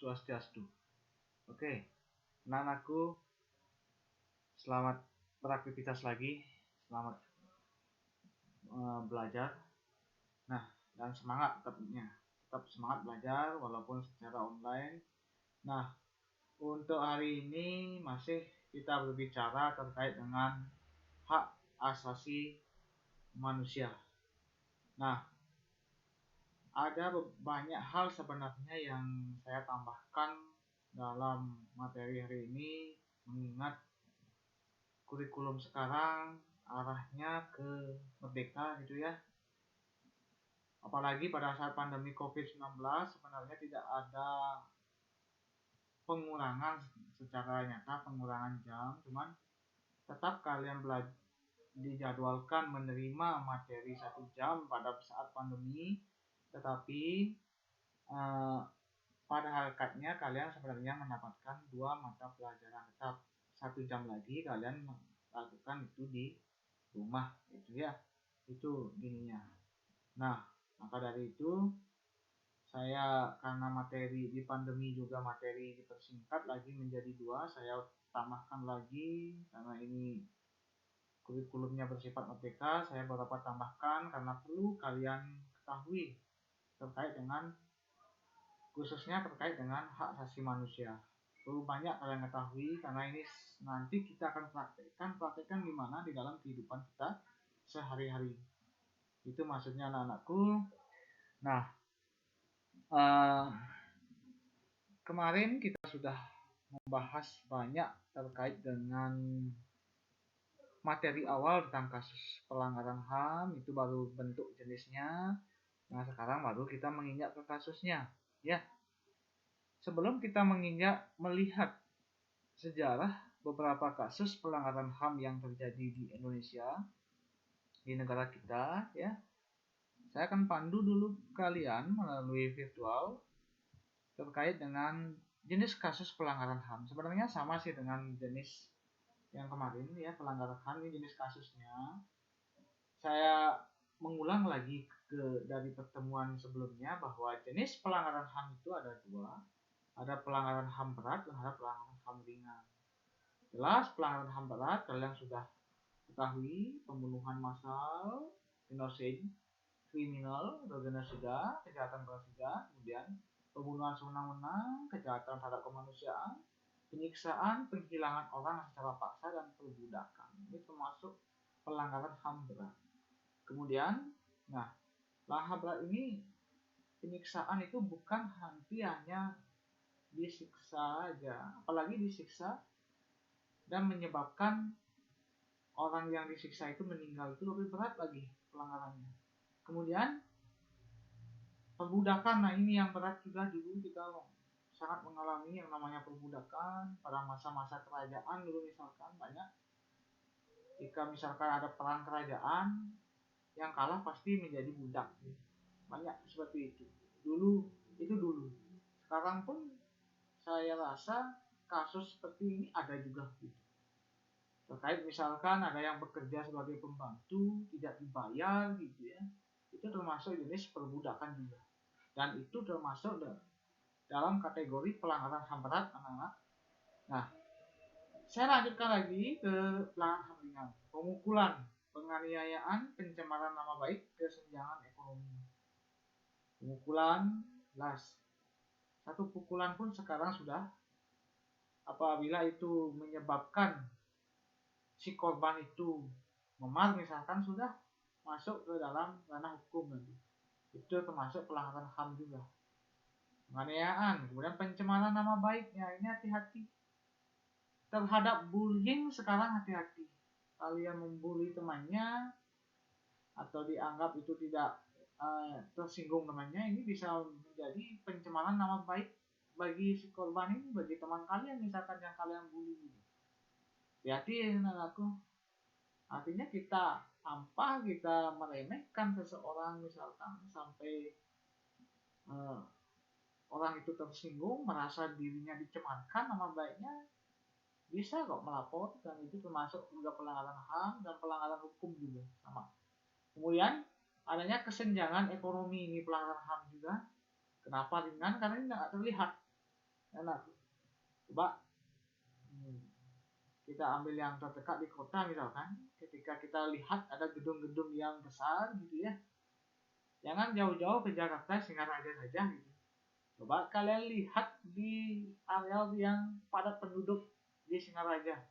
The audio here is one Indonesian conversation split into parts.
Swastiastu. Oke, anak-anakku, selamat beraktivitas lagi, selamat belajar. Nah, dan semangat tetap semangat belajar walaupun secara online. Nah, untuk hari ini masih kita berbicara terkait dengan hak asasi manusia. Nah, ada banyak hal sebenarnya yang saya tambahkan dalam materi hari ini, mengingat kurikulum sekarang arahnya ke merdeka gitu ya. Apalagi pada saat pandemi COVID-19 sebenarnya tidak ada pengurangan secara nyata, pengurangan jam, cuman tetap kalian dijadwalkan menerima materi 1 jam pada saat pandemi, tetapi pada hakikatnya kalian sebenarnya mendapatkan 2 mata pelajaran tetap. 1 jam lagi kalian lakukan itu di rumah gitu ya, itu ininya. Nah, maka dari itu saya, karena materi di pandemi juga materi dipersingkat lagi menjadi 2, saya tambahkan lagi karena ini kurikulumnya bersifat merdeka, saya beberapa tambahkan karena perlu kalian ketahui terkait dengan, khususnya terkait dengan hak asasi manusia. Perlu banyak kalian ketahui karena ini nanti kita akan praktekkan gimana di dalam kehidupan kita sehari-hari. Itu maksudnya anak-anakku. Nah, kemarin kita sudah membahas banyak terkait dengan materi awal tentang kasus pelanggaran HAM, itu baru bentuk jenisnya. Nah, sekarang baru kita menginjak ke kasusnya, ya. Sebelum kita melihat sejarah beberapa kasus pelanggaran HAM yang terjadi di Indonesia, di negara kita, ya, saya akan pandu dulu kalian melalui virtual terkait dengan jenis kasus pelanggaran HAM. Sebenarnya sama sih dengan jenis yang kemarin ya, pelanggaran HAM ini jenis kasusnya. Saya mengulang lagi dari pertemuan sebelumnya bahwa jenis pelanggaran HAM itu ada 2. Ada pelanggaran HAM berat dan ada pelanggaran HAM ringan. Jelas pelanggaran HAM berat kalian sudah ketahui, pembunuhan massal, genocide, kriminal atau genosida, kejahatan genosida, kemudian pembunuhan sewenang-wenang, kejahatan terhadap kemanusiaan, penyiksaan, penghilangan orang secara paksa, dan perbudakan. Ini termasuk pelanggaran HAM berat. Kemudian, nah, pelanggaran HAM berat ini, penyiksaan itu bukan hanya disiksa aja, apalagi disiksa dan menyebabkan orang yang disiksa itu meninggal, itu lebih berat lagi pelanggarannya. Kemudian perbudakan, nah ini yang berat juga. Dulu kita sangat mengalami yang namanya perbudakan pada masa-masa kerajaan dulu, misalkan banyak, jika misalkan ada perang kerajaan, yang kalah pasti menjadi budak, banyak seperti itu dulu. Sekarang pun saya rasa kasus seperti ini ada juga gitu. Terkait misalkan ada yang bekerja sebagai pembantu tidak dibayar gitu ya, itu termasuk jenis perbudakan juga, dan itu termasuk dalam kategori pelanggaran HAM berat, anak-anak. Nah, saya lanjutkan lagi ke pelanggaran HAM ringan. Pemukulan, penganiayaan, pencemaran nama baik, kesenjangan ekonomi. Pemukulan, jelas. 1 pukulan pun sekarang sudah, apabila itu menyebabkan si korban itu memar misalkan, sudah masuk ke dalam ranah hukum nanti. Itu termasuk pelanggaran HAM juga. Penganiayaan, kemudian pencemaran nama baiknya, ini hati-hati. Terhadap bullying sekarang hati-hati. Kalian membuli temannya atau dianggap itu tidak tersinggung temannya, ini bisa menjadi pencemaran nama baik bagi si korban ini, bagi teman kalian misalkan yang kalian bully. Hati-hati anakku. Artinya kita meremehkan seseorang misalkan sampai orang itu tersinggung, merasa dirinya dicemarkan nama baiknya, bisa kok melapor, dan itu termasuk juga pelanggaran HAM dan pelanggaran hukum juga sama. Kemudian adanya kesenjangan ekonomi, ini pelanggaran HAM juga. Kenapa ringan? Karena ini tidak terlihat. Enak. Coba kita ambil yang terdekat di kota misalkan, ketika kita lihat ada gedung-gedung yang besar gitu ya, jangan jauh-jauh ke Jakarta Singaraja saja gitu. Coba kalian lihat di area yang padat penduduk di Singaraja,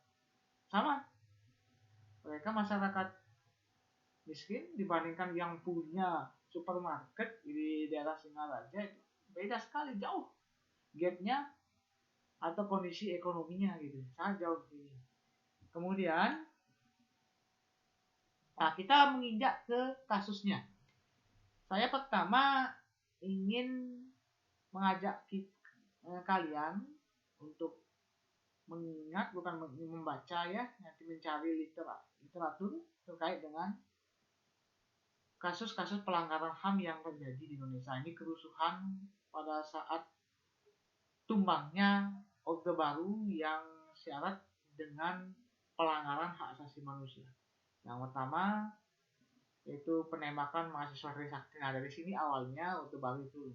sama mereka masyarakat miskin dibandingkan yang punya supermarket di daerah Singaraja itu beda sekali, jauh gapnya atau kondisi ekonominya gitu, sangat jauh ini. Kemudian nah, kita menginjak ke kasusnya. Saya pertama ingin mengajak kalian untuk mengingat, bukan membaca ya, nanti mencari literatur terkait dengan kasus-kasus pelanggaran HAM yang terjadi di Indonesia. Ini kerusuhan pada saat tumbangnya Orde Baru yang syarat dengan pelanggaran hak asasi manusia. Yang pertama yaitu penembakan mahasiswa Trisakti. Nah, dari sini awalnya Orde Baru itu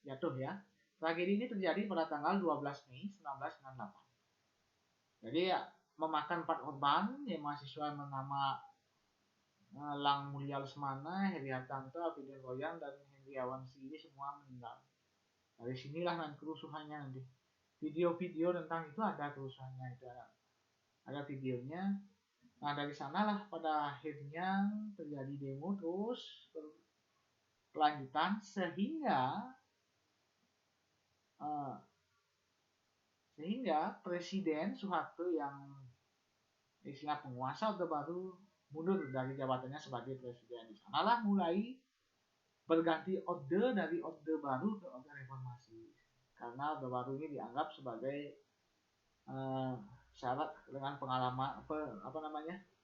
jatuh ya. Tragedi ini terjadi pada tanggal 12 Mei 1998. Jadi ya, memakan 4 korban, ya mahasiswa yang bernama Lang Mulya Lesmana, Heri Hartanto, Afidin Royan, dan Hendriawan ini semua meninggal. Dari sinilah nanti kerusuhannya nanti. Video-video tentang itu ada kerusuhannya, itu ada videonya. Nah dari sanalah pada akhirnya terjadi demo terus kelanjutan sehingga Presiden Soeharto yang istilah penguasa Orde Baru mundur dari jabatannya sebagai presiden. Di sanalah mulai berganti orde dari Orde Baru ke Orde Reformasi. Karena Orde Baru ini dianggap sebagai syarat dengan pengalaman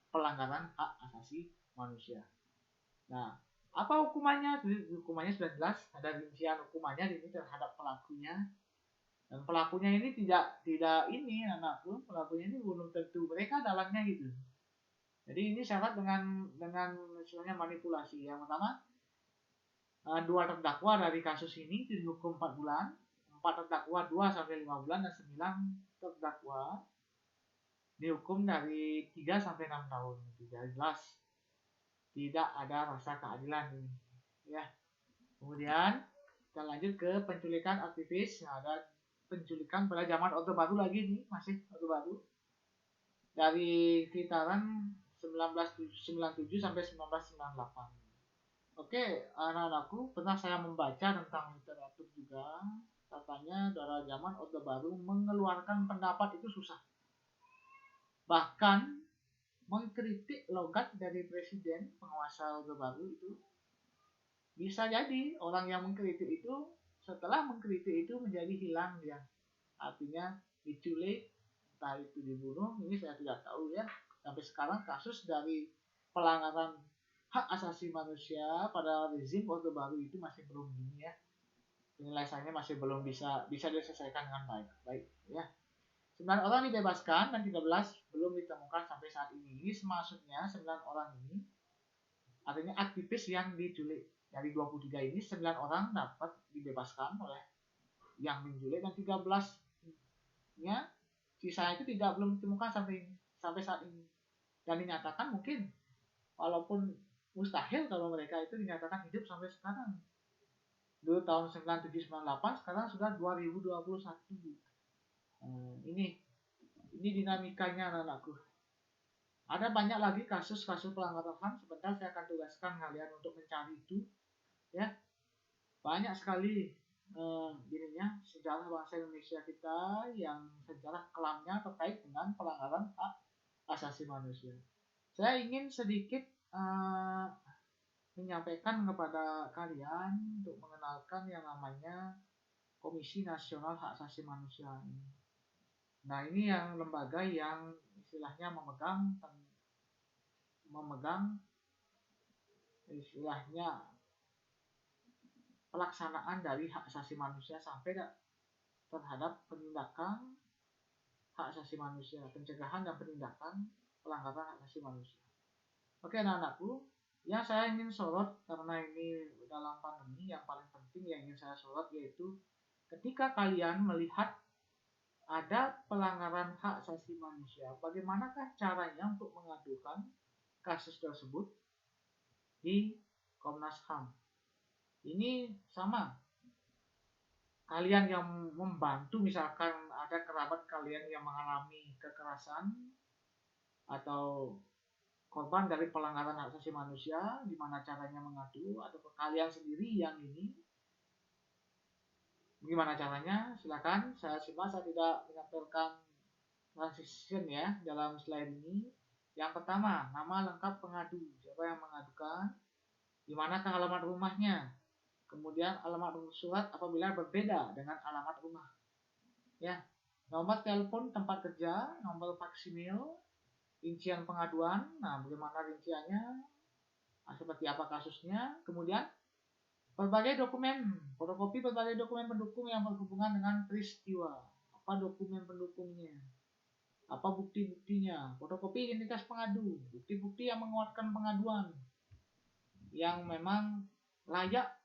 pelanggaran hak asasi manusia. Nah, apa hukumannya? Hukumannya sudah jelas, ada rincian hukumannya ini terhadap pelakunya. Dan pelakunya ini tidak ini anakku, pelakunya ini belum tentu mereka dalangnya gitu. Jadi ini syarat dengan misalnya manipulasi. Yang pertama, 2 terdakwa dari kasus ini dihukum 4 bulan, 4 terdakwa 2 sampai 5 bulan, dan 9 terdakwa dihukum dari 3 sampai 6 tahun. Tidak jelas, tidak ada rasa keadilan ini ya. Kemudian kita lanjut ke penculikan aktivis. Nah, ada penculikan pada zaman Orde Baru lagi nih, masih Orde Baru, dari sekitaran 1997 sampai 1998. Oke, anak-anakku, pernah saya membaca tentang literatur juga. Katanya pada zaman Orde Baru mengeluarkan pendapat itu susah. Bahkan mengkritik logat dari presiden penguasa Orde Baru itu bisa jadi orang yang mengkritik itu setelah mengkritik itu menjadi hilang dia. Artinya diculik, entah itu dibunuh, ini saya tidak tahu ya. Sampai sekarang kasus dari pelanggaran hak asasi manusia pada rezim Orde Baru itu masih belum ini ya. Penyelesaiannya masih belum bisa diselesaikan dengan baik ya. 9 orang dibebaskan dan 13 belum ditemukan sampai saat ini. Ini maksudnya 9 orang ini artinya aktivis yang diculik. Dari 23 ini 9 orang dapat dibebaskan oleh yang menculik, dan 13-nya sisanya itu belum ditemukan sampai saat ini. Dan dinyatakan mungkin walaupun mustahil kalau mereka itu dinyatakan hidup sampai sekarang. Dulu tahun 9798, sekarang sudah 2021. Ini dinamikanya anak-anakku. Ada banyak lagi kasus-kasus pelanggaran HAM. Sebentar saya akan tugaskan kalian untuk mencari itu ya. Banyak sekali sejarah bangsa Indonesia kita yang sejarah kelamnya terkait dengan pelanggaran hak asasi manusia. Saya ingin sedikit menyampaikan kepada kalian untuk mengenalkan yang namanya Komisi Nasional Hak Asasi Manusia ini. Nah, ini yang lembaga yang istilahnya memegang istilahnya pelaksanaan dari hak asasi manusia sampai terhadap penindakan hak asasi manusia, pencegahan dan penindakan pelanggaran hak asasi manusia. Oke, anak-anakku, yang saya ingin sorot karena ini dalam pandemi, yang paling penting yang ingin saya sorot yaitu ketika kalian melihat ada pelanggaran hak asasi manusia, bagaimanakah caranya untuk mengadukan kasus tersebut di Komnas HAM? Ini sama, kalian yang membantu, misalkan ada kerabat kalian yang mengalami kekerasan atau korban dari pelanggaran hak asasi manusia, gimana caranya mengadu, atau kalian sendiri yang ini, gimana caranya? Silakan, saya tidak menampilkan transition ya dalam slide ini. Yang pertama, nama lengkap pengadu, siapa yang mengadukan, di manakah alamat rumahnya, kemudian alamat surat apabila berbeda dengan alamat rumah, ya, nomor telepon tempat kerja, nomor faksimil, rincian pengaduan, nah bagaimana rinciannya, seperti apa kasusnya, kemudian berbagai dokumen, fotokopi berbagai dokumen pendukung yang berhubungan dengan peristiwa, apa dokumen pendukungnya, apa bukti-buktinya, fotokopi identitas pengadu, bukti-bukti yang menguatkan pengaduan yang memang layak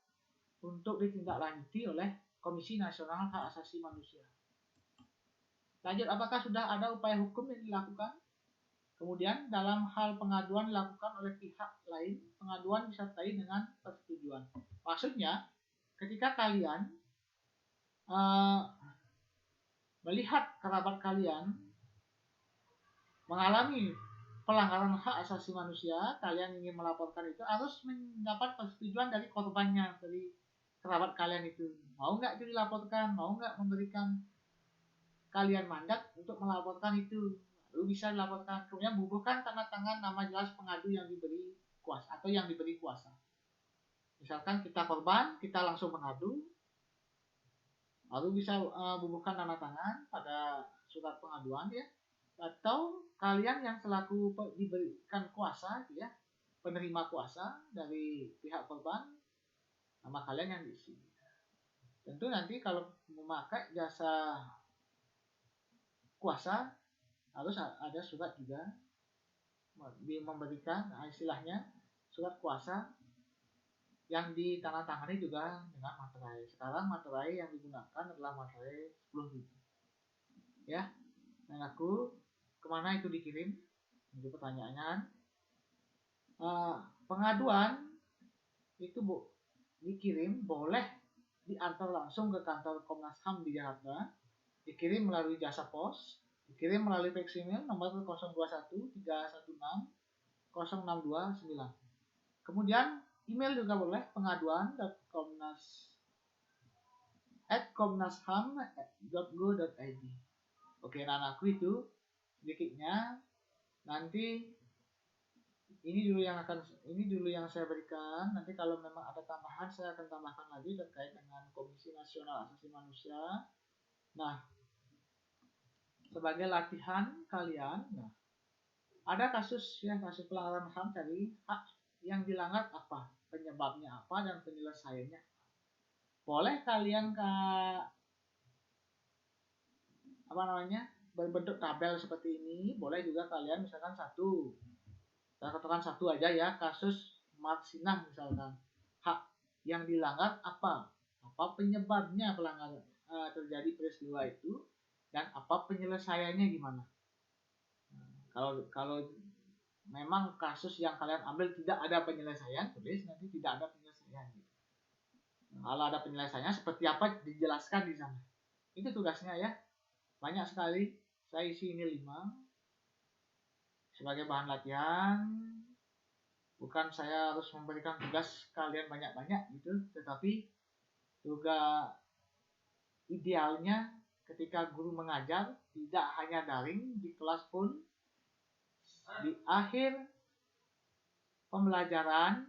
untuk ditindaklanjuti oleh Komisi Nasional Hak Asasi Manusia. Lanjut, apakah sudah ada upaya hukum yang dilakukan? Kemudian dalam hal pengaduan dilakukan oleh pihak lain, pengaduan disertai dengan persetujuan. Maksudnya, ketika kalian melihat kerabat kalian mengalami pelanggaran hak asasi manusia, kalian ingin melaporkan itu harus mendapat persetujuan dari korbannya, dari kerabat kalian itu. Mau nggak itu dilaporkan, mau nggak memberikan kalian mandat untuk melaporkan itu, lalu bisa dilaporkan. Kemudian bubuhkan tanda tangan nama jelas pengadu yang diberi kuasa atau yang diberi kuasa. Misalkan kita korban, kita langsung mengadu, lalu bisa bubuhkan tanda tangan pada surat pengaduan ya. Atau kalian yang selaku diberikan kuasa ya, penerima kuasa dari pihak korban, nama kalian yang diisi. Tentu nanti kalau memakai jasa kuasa harus ada surat juga memberikan istilahnya surat kuasa yang ditandatangani juga dengan materai. Sekarang materai yang digunakan adalah materai 10.000 ya. Dan aku kemana itu dikirim? Itu pertanyaannya. Pengaduan itu dikirim boleh diantar langsung ke kantor Komnas HAM di Jakarta, dikirim melalui jasa pos, dikirim melalui faksimil nomor 021 316 0629. Kemudian email juga boleh, pengaduan.komnasham@komnasham.go.id. Oke, anakku itu sedikitnya. Nanti ini dulu yang saya berikan. Nanti kalau memang ada tambahan saya akan tambahkan lagi terkait dengan Komisi Nasional Asasi Manusia. Nah, sebagai latihan kalian, ada kasus pelanggaran HAM tadi, hak yang dilanggar apa, penyebabnya apa, dan penyelesaiannya. Boleh kalian berbentuk tabel seperti ini, boleh juga kalian misalkan satu, saya katakan satu aja ya, kasus Marsinah misalkan, hak yang dilanggar apa penyebabnya pelanggaran terjadi peristiwa itu, dan apa penyelesaiannya gimana. Kalau memang kasus yang kalian ambil tidak ada penyelesaian, tulis nanti tidak ada penyelesaian. Kalau ada penyelesaiannya seperti apa dijelaskan di sana. Itu tugasnya ya. Banyak sekali. Saya isi ini 5 sebagai bahan latihan. Bukan saya harus memberikan tugas kalian banyak-banyak gitu, tetapi juga idealnya ketika guru mengajar tidak hanya daring di kelas pun, di akhir pembelajaran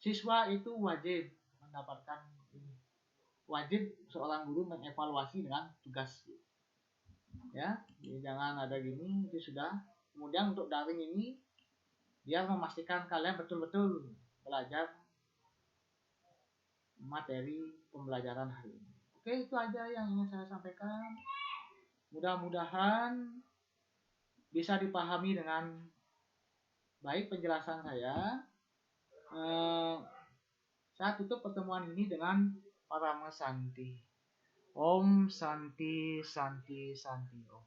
siswa itu wajib mendapatkan ini. Wajib seorang guru mengevaluasi dengan tugas. Ya, jadi jangan ada gini, itu sudah. Kemudian untuk daring ini dia memastikan kalian betul-betul belajar materi pembelajaran hari ini. Oke, itu aja yang ingin saya sampaikan. Mudah-mudahan bisa dipahami dengan baik penjelasan saya. Saya tutup pertemuan ini dengan Parama Santi. Om Santi Santi Santi Om.